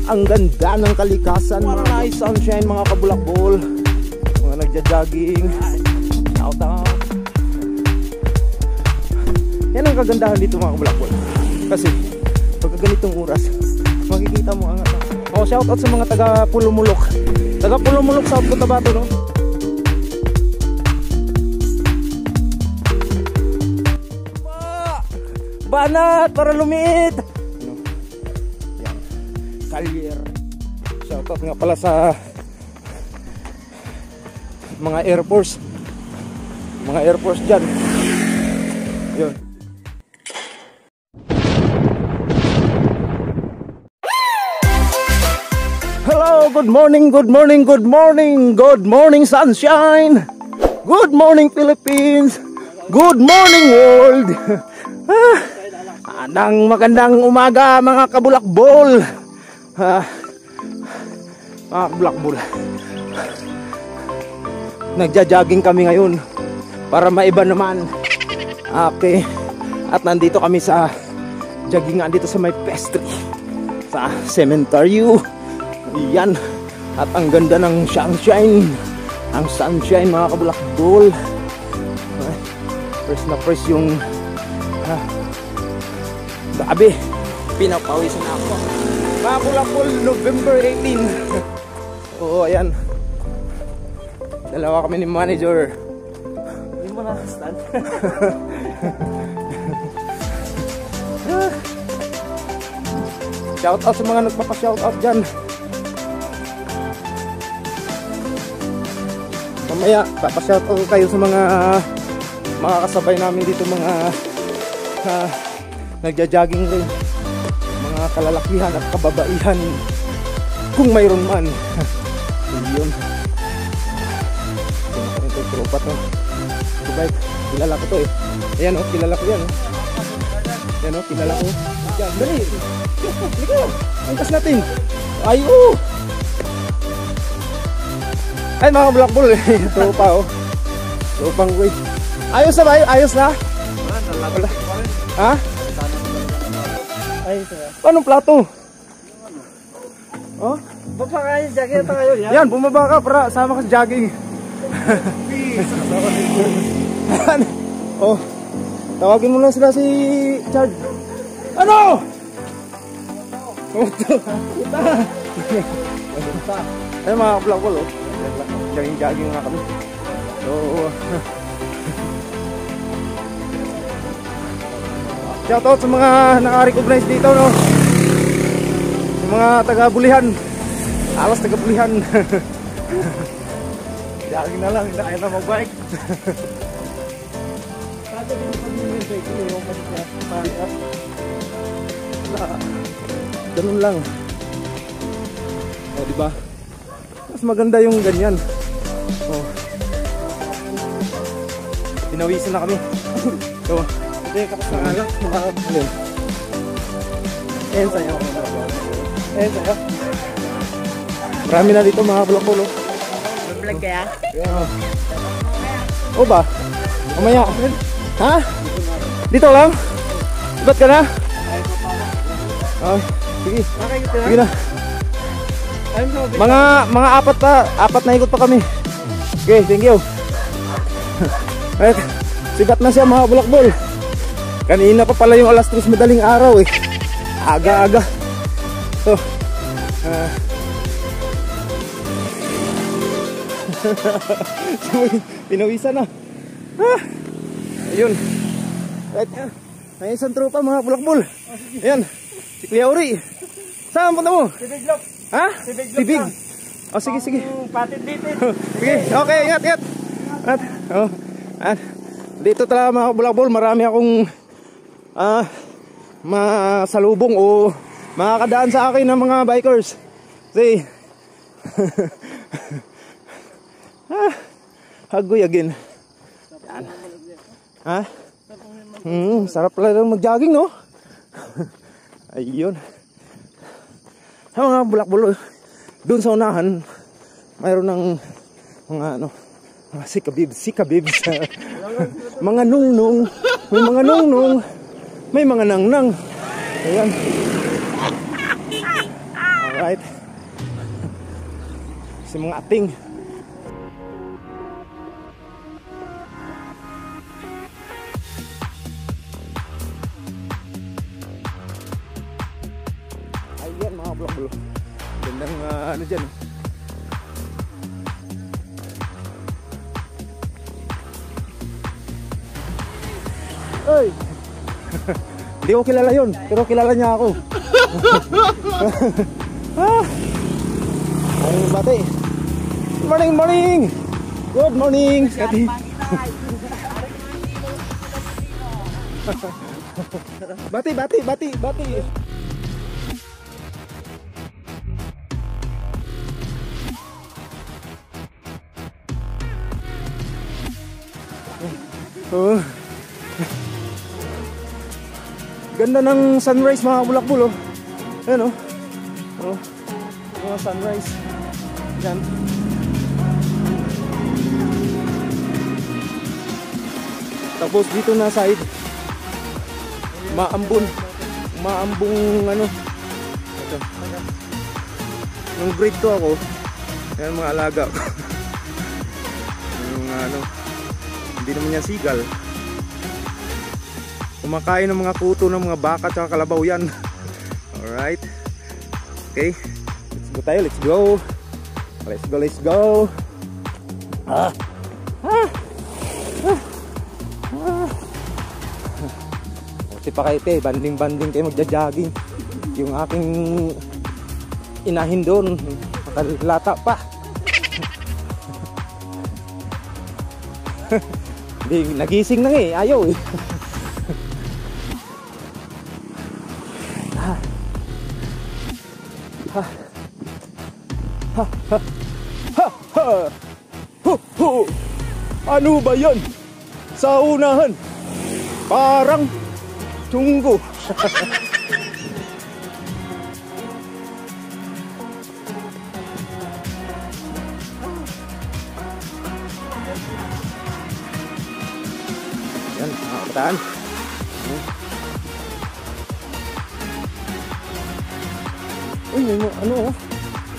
Ang ganda ng kalikasan, mga nice sunshine, mga kabulakbol, mga nagja-jogging. Shout out. Yan ang kagandahan dito, mga kabulakbol. Kasi pagka ganitong oras, makikita mo ang shout out sa mga taga Pulumulok. Taga Pulumulok sa Cotabato, no? Banat para lumit. Yan. Kalyer. Shoutout nga pala sa mga Air Force. Mga Air Force dyan. Yun. Hello, good morning, good morning, good morning. Good morning, sunshine. Good morning, Philippines. Good morning, world. Anang magandang umaga, mga kabulakbol. Mga kabulakbol, nagja-jogging kami ngayon para maiba naman. Okay. At nandito kami sa joggingan dito sa may pastry, sa cementerio. Yan. At ang ganda ng sunshine. Ang sunshine, mga kabulakbol. Fresh na fresh yung grabe, pinapawisan na ako. Mga kabulakbol, November 18. Oo, ayan. Dalawa kami ni manager. Hindi mo na-stand. Shout out sa mga nagpapa-shout out dyan. Mamaya, papashout out kayo sa mga kasabay namin dito, mga nagja-jogging rin, mga kalalakihan at kababaihan, kung mayroon man. Yun. Ito yung tropa to. Diba, kilala ko to eh. Ayan o, kilala ko yan o. Ayan o, kilala ko. Yan, dali. Liga, angkas natin. Ayo. Ay, mga bulakbol eh. Tropa o. Tropang way. Ayos na ba? Ayos na? Wala. Ha? Ay, anong plato? Oh? Baka kayo, jogging ito kayo. Yan, bumaba ka para sama ka sa jogging. Oh, tawagin mo lang sila si Chard. Ano? Ay, mga vlog-vlog, oh. Jogging nga kami. So, shoutout sa mga naka-recognize dito, no? Sa mga taga-bulihan. Alas taga-bulihan. Jogging na lang, hindi na kayo na mag-bike. Ganun lang. O, diba? Mas maganda yung ganyan. O. Pinawisan na kami. So, ito yung kapasangala. Makakabulin. Ayan sa'yo. Ayan sa'yo. Marami na dito, mga bulak-bulo. Vlog kaya? O ba? Mamaya. Ha? Dito lang? Ibat ka na? Sige. Sige na. Mga apat na ikot pa kami. Okay, thank you. Right. Sibat na siya, mga bulakbol. Kanina pa pala yung alas 3 madaling araw eh. Aga-aga. So, pinawisan na. Ayun. Right. May isang tropa, mga bulakbol. Ayan. Si Kuya Uri. Saan punta mo? Sibig Lok. Ha? Sibig. Oh, sige, sige. Patit dito. Sige, okay, ingat. Oh. Dito talaga, mga bulakbol, marami akong masalubong o makakadaan sa akin ng mga bikers. See. Hagoy again. Yan. Ha? Sarap pala lang mag-jogging, no? Ayun. Sa mga bulakbol, doon sa unahan, mayroon ng mga sikabibs. Mga nungnung. May mga nungnung. May mga nangnang. Ayan. Alright. Si mga ating. Ayan mga vlog. Gandang ano dyan. Ay! Hindi ko kilala yun, pero kilala niya ako. Ay, bati. Morning, morning! Good morning! Bati, bati, bati, bati! Oh. Ganda ng sunrise mga kabulakbol, oh. Ayan, oh. Oh. Mga sunrise. Yan. Tapos dito na side, maambong ano. Ito. Nung grade 2 ako, yan mga alaga ko. Yung ano, hindi naman yan sigal. Kumakain ng mga kuto ng mga baka at kalabaw yan. Alright. Okay. Let's go tayo. Let's go. Let's go. Let's go. Kasi pa kayo te. Banding-banding kayo magja-jogging. Yung aking inahin doon. Nakalata pa. Hindi, nagising na nga eh. Ayaw eh. Ano ba yan? Sa unahan parang tunggo. Yan, mga kabataan. Uy, may ano oh,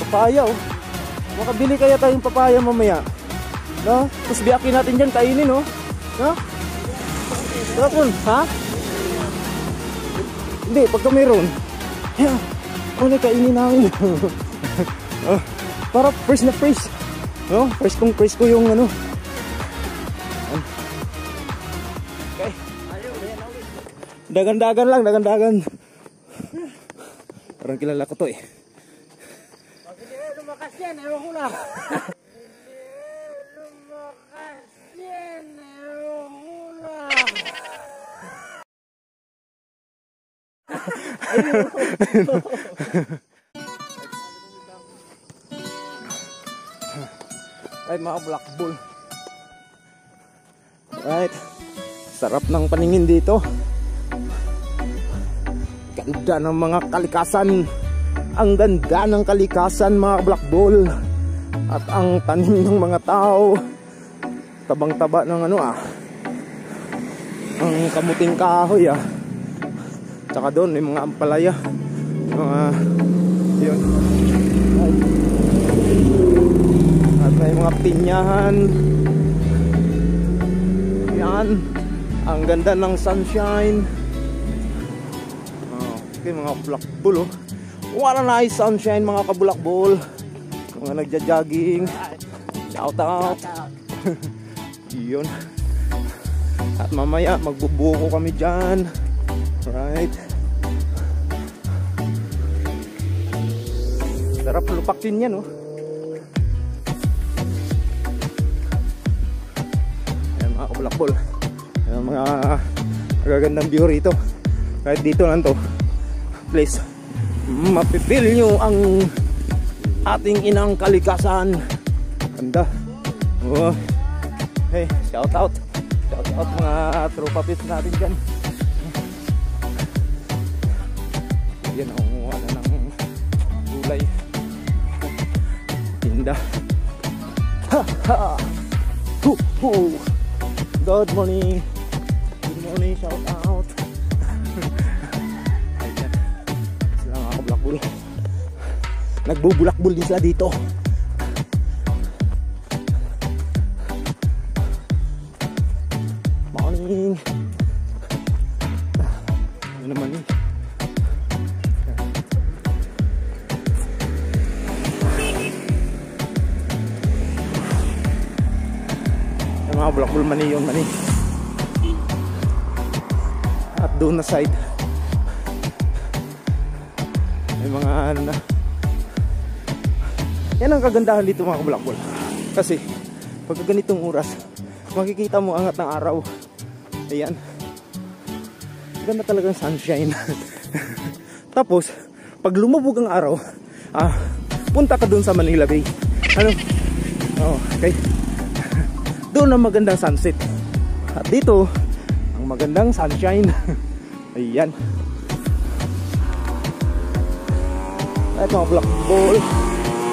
papaya oh. Makabili kaya tayong papaya mamaya, no? Tapos biyakin natin dyan, kainin oh, no? Tapos, ha? Hindi, pagka mayroon, yeah, ano kainin namin. Para fresh na fresh, no? Fresh ko yung ano. Okay. Dagan-dagan lang, dagan-dagan. Parang kilala ko to eh. Lumakas yan, ewan ko lang. Lumakas yan, ewan ko lang. Ay mga black bull. Right. Sarap ng paningin dito. Ganda ng mga kalikasan. Ang ganda ng kalikasan mga black bull. At ang tanim ng mga tao, tabang-taba ng ano ang kamuting kahoy Tsaka doon may mga ampalaya. Mga yun. At may mga pinyahan. Yan. Ang ganda ng sunshine. Okay, mga bulakbol oh. What a nice sunshine mga kabulakbol. Mga nagja-jogging. Shout out. Yun. At mamaya magbubuko kami dyan. Right. Sarap lupakin yan oh. Ayan mga kabulakbol. Ayan mga magagandang view rito. Kahit dito lang to, please mapipil nyo ang ating inang kalikasan. Ganda. Oh. Hey, shout out mga tropa pits natin dyan. Yan ang ano ng gulay. Tinda. Ha ha. Good morning. Good morning, shout out. Ayan. Sila mga kabulakbol. nagbubulakbol din sila dito. Morning. Ano naman eh. Yung mga bulakbol mani yun mani. At doon na side may mga ano na. Yan ang kagandahan dito mga kabulakbol. Kasi pag ganitong oras makikita mo angat ng araw. Ayan. Ganda talagang sunshine. Tapos pag lumubog ang araw, punta ka dun sa Manila Bay. Ano? Oh, okay. Doon ang magandang sunset. At dito ang magandang sunshine. Ayan. Ay mga bulakbol.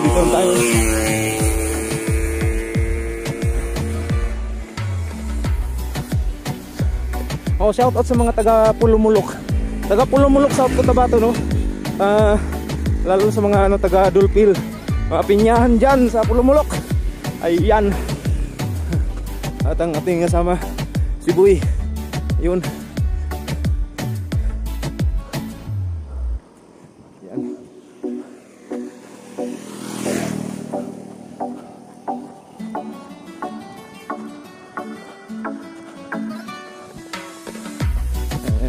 Dito tayo. Oh, shout out sa mga taga Pulumulok. Taga Pulumulok, South Cotabato, no? Lalo sa mga ano, taga Dulpil. Mga pinyahan dyan sa Pulumulok. Ayan. At ang ating kasama, si Buy. Yun. Ayan.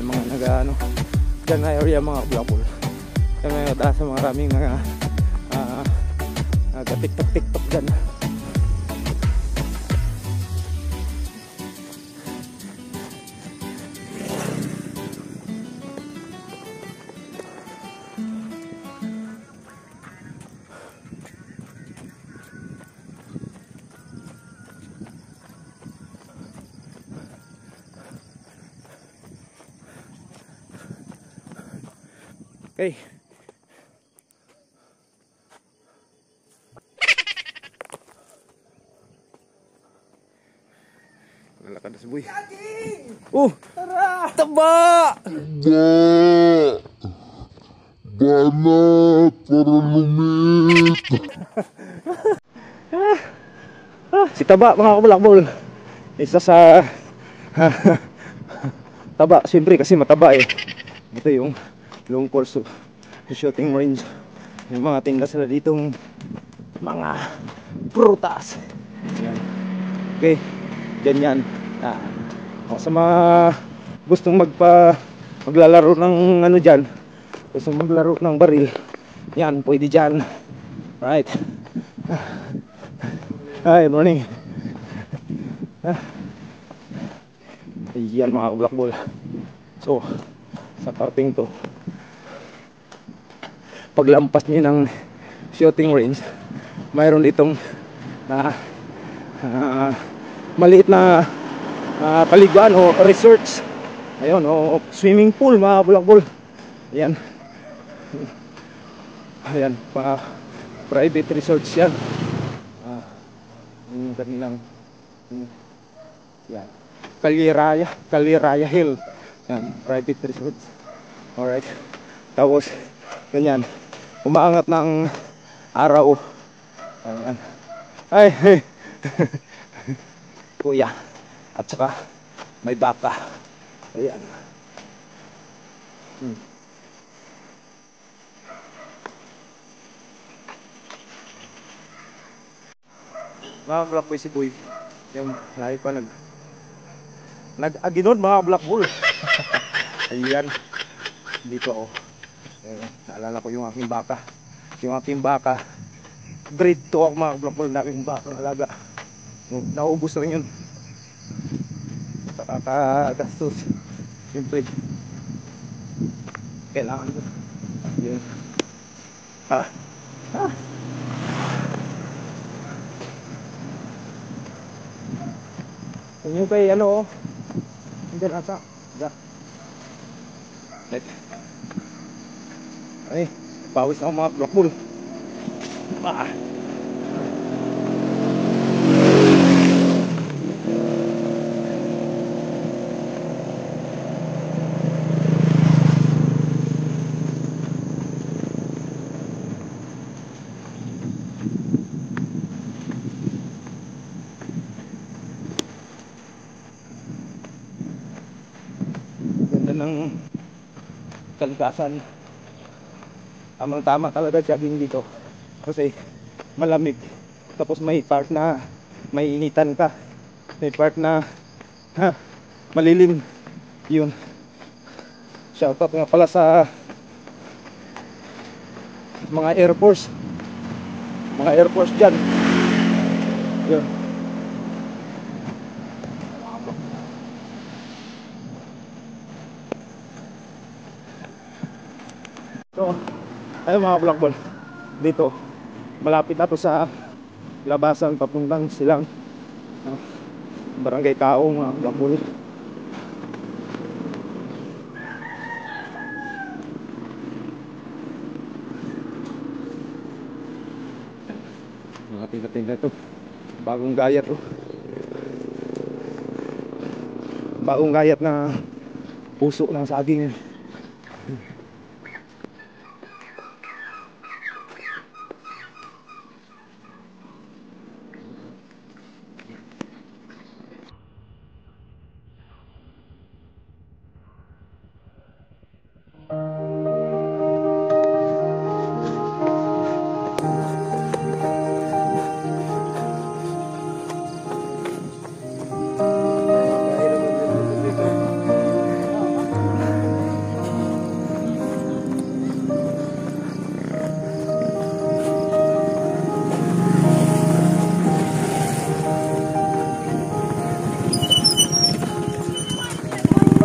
Mga nag-ano dyan na area mga bulakbol. Dyan na taas sa mga maraming nag-tiktok dyan. Okay. Lalakad na si Buy. Tara! Taba! Banat para lumit. Si Taba mga kabulakbol. Isa sa Taba, siyempre kasi mataba eh. Ito yung long course shooting range. Yung mga tinda sila ditong mga prutas. Yan. Okay, dyan yan. Sa mga gustong maglalaro ng ano dyan, gustong maglaro ng baril, yan, pwede dyan. Right. Hi, morning. Ayan mga kabulakbol. So sa parting to, paglampas niyo ng shooting range, mayroon itong maliit na paliguan o resorts. Ayun, o swimming pool mga bulakbol. Ayan. Ayan, private resorts yan. Yung kanilang yan, Caliraya Hill. Yan, private resorts. Alright. Tapos ganyan, umaangat ng araw. Ayan. Ay, hey. Kuya. At saka may baka. Ayan. Mga bulakbol si Buy. Yung lahi pa nag-aginod mga bulakbol. Ayan. Dito ako. Naalala ko yung aking baka. Yung aking baka, grade 2 ako mga bulakbol na aking baka alaga. Naubos na rin yun. Kakagastos. Siyempre kailangan yun. Yun. Yung kay ano, hindi nasa. Ay, pawis na ako mga bulakbol. ng kalikasan. Tamang tama talaga jogging dito kasi malamig, tapos may part na may initan ka, may part na malilim. Yun, shoutout nga pala sa mga Air Force dyan. Yun. So, ayun mga vlogball, dito malapit na to sa labasan papuntang silang Barangay Taong, mga vlogball. Mga tinda-tinda to, bagong gayat to, bagong gayat na puso ng saging.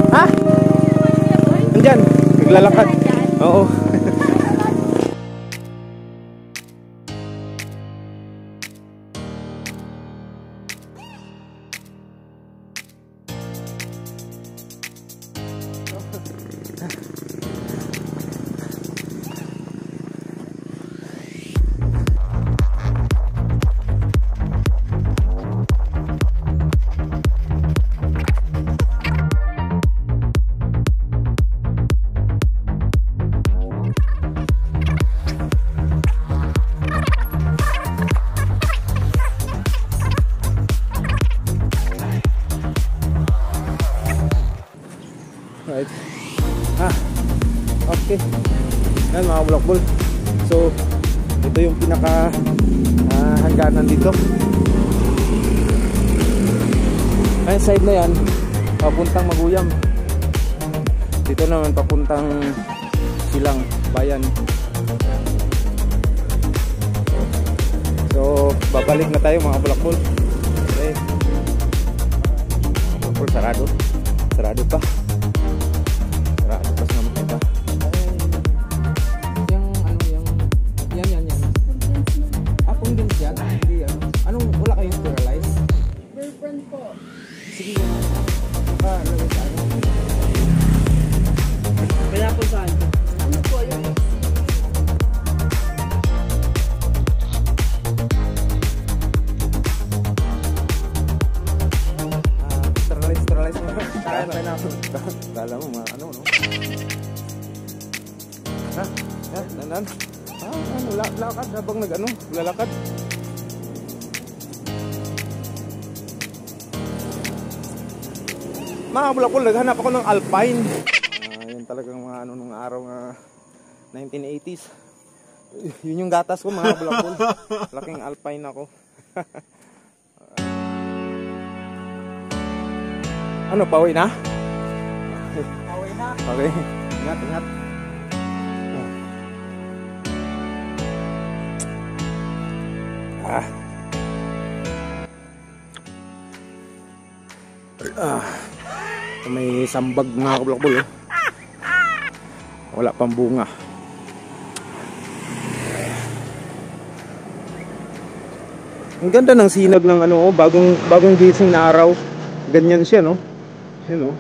Ha? Andyan, naglalakad. Oo. Right. Okay. Yan mga vlogball. So, ito yung pinaka hangganan dito. Ay, side na yan papuntang Maguyam. Dito naman papuntang Silang Bayan. So, babalik na tayo mga vlogball. Okay. Vlogball, sarado. Sarado pa. Tapos naman kita. Yung ano yan. Condense yan? Hindi ano. Anong wala kayong sterilize? Girlfriend po. Sige yan. Lagay sa ano. Kaya po saan? Ano po yung sterilize mo. Kala mo mga ano, no? Yan. Ano, lakad habang nag-ano, lalakad. Mga bulakul, naghanap ako ng Alpine. Yan talagang mga ano nung araw nga 1980s. Yun yung gatas ko mga bulakul. Laking Alpine ako. Ano, pauwi na? Pauwi na? Okay, ingat. May sambag mga kablakbol, oh. Wala pang bunga. Ang ganda ng sinag ng ano, oh, bagong gising na araw. Ganyan siya, no? Yan, oh.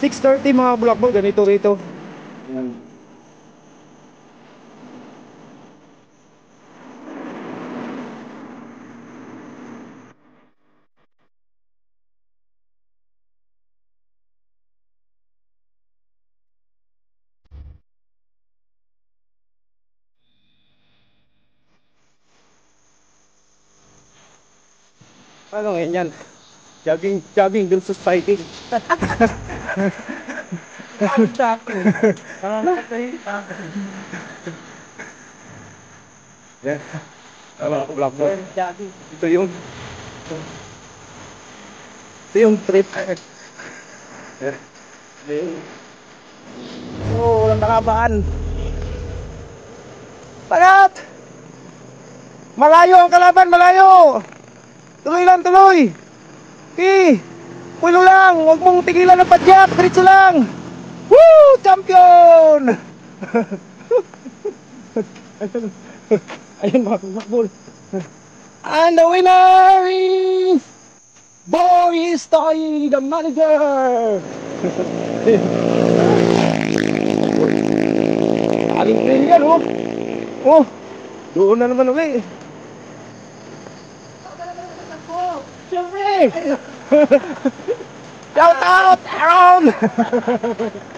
6:30 mga bulakbol, ganito rito. Ayan. Ano ngayon yan? Jogging dun sa society. Ang dako. Yan. Mga bulakbol. Jogging. Ito yung trip. Oh, walang nakabaan. Tagat! Malayo ang kalaban, malayo! Tuloy lang, tuloy! Okay! Pulo lang! Huwag mong tigilan ng padyak! Diretso lang! Woo! Champion! Ayun mga kumakbol. And the winner is Boris Toy, the manager! Aling trail yan, oh! Oh! Doon na naman ulit. Siyempre! Shout out, Aaron!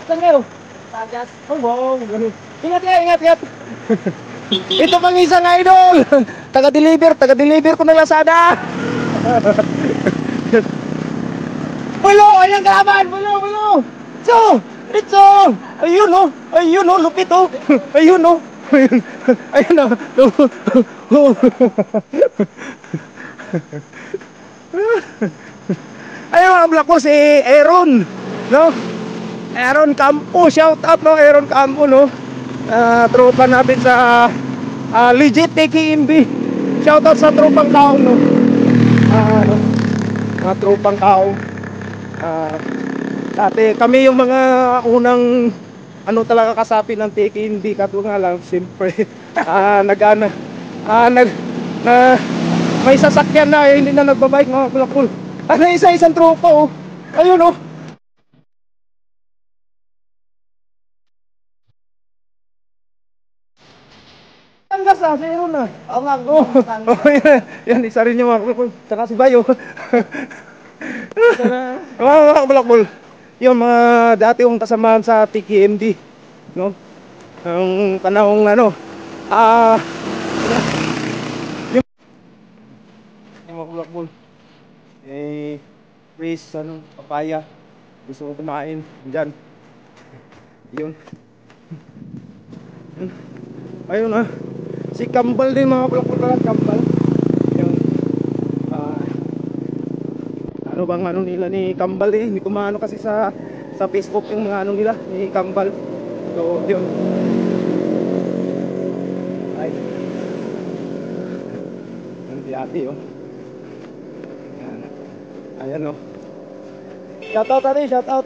Saan kayo? Tagas. Oh, wow, ganun. Ingat ya, ingat, ingat. Ito pang isang idol. Taga-deliver ko ng Lazada. Bulo, ayan kalaban, bulo. Ito. Ayun oh, lupit oh. Ayun oh. Ayun oh. Ayun mga black ko si Aaron, no? Aaron Campo, shout out no, Aaron Campo no. Tropa natin sa legit TKMB. Shout out sa tropang kaong no. Mga tropang kaong. Dati kami yung mga unang ano talaga kasapi ng TKMB, kato nga lang siyempre may sasakyan na hindi na nagbabike mga kulakul. Isa-isang tropa oh. Ayun oh. Tanggas ah, meron na. Oo nga. Yan, isa rin yung mga kulakul. Tsaka si Bayo. Mga kulakul. Yung mga dati yung kasamahan sa TKMD, no? Ang panahong ano, yung mga kulakul. Please, papaya. Gusto ko kumain dyan. Yun. Ayun ah. Si Kambal din mga kulakul ka lang, Kambal. Yung, ano bang ano nila ni Kambal eh. Hindi ko maano kasi sa Facebook yung mga ano nila ni Kambal. So, yun. Ay. Yan si ate oh. Yan. Ayan oh. Shout out ate, shout out.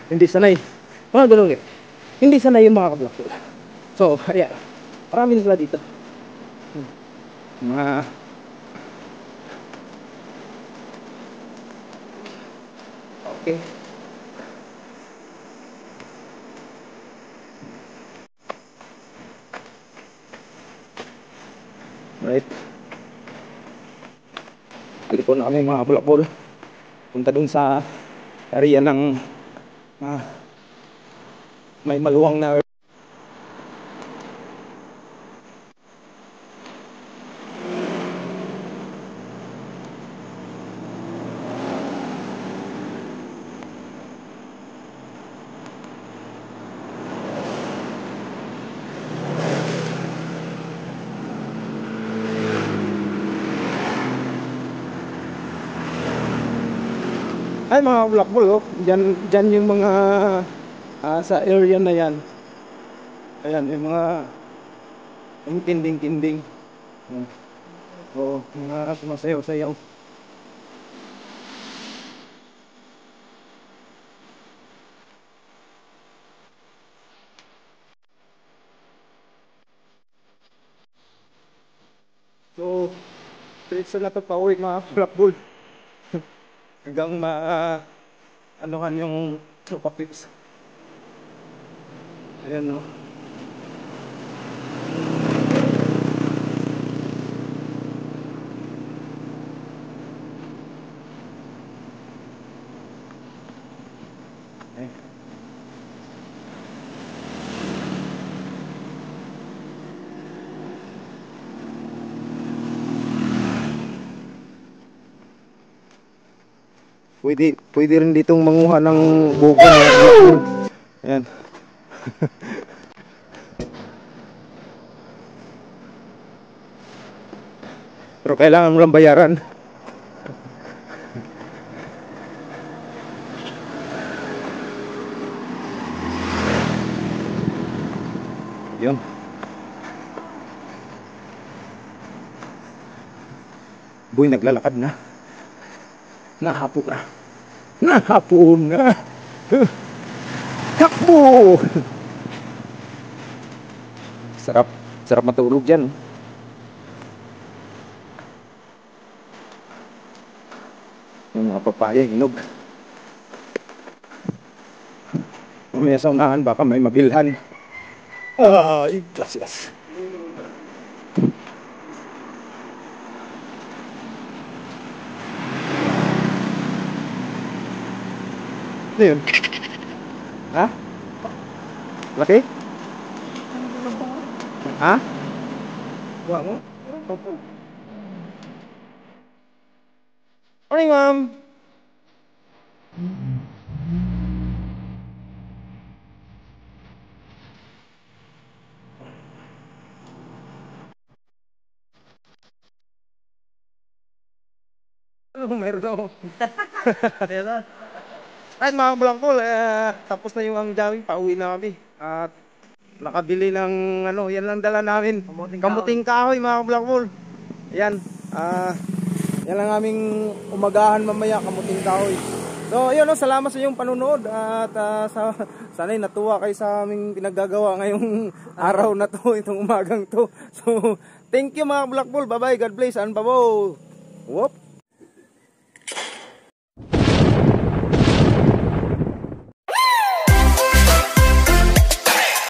Hindi sanay. Mga ganun eh. Hindi sanay yung mga kablak. So, ayan. Marami na sila dito. Mga okay. Right. Dito na kami mga bulakbol. Punta dun sa area ng may maluwang na ay mga bulakbol oh. Dyan yung mga sa area na yan. Ayan yung mga yung kinding-kinding. Oo, mga sumasayaw-sayaw. So, diretso na to pa uwi mga Blackbull. Hanggang anuhan yung Tropa Pips. Ayan no. Eh. Pwede rin ditong manguha ng buko na. Ayan. Pero kailangan mo lang bayaran. Yun. Boy, naglalakad na. Nahapon na. Nahapon na. Takbo! Sarap. Sarap matulog dyan. Yung mga papaya, hinog. Mamaya sa unahan, baka may mabilhan. Ay, gracias. Ano yun? Ha? Laki? Ha? Buha mo? Morning, ma'am. Ano meron ako? Ay mga Blackbull, tapos na yung ang jaming, pauwi na kami. At nakabili ng ano, yan lang dala namin. Kamuting kahoy mga Blackbull. Yan, yan lang aming umagahan mamaya, kamuting kahoy. So yun, no, salamat sa iyong panunood. At sana'y natuwa kayo sa aming pinaggagawa ngayong araw na to, itong umagang to. So thank you mga Blackbull, bye bye, God bless, and babo. Whoop.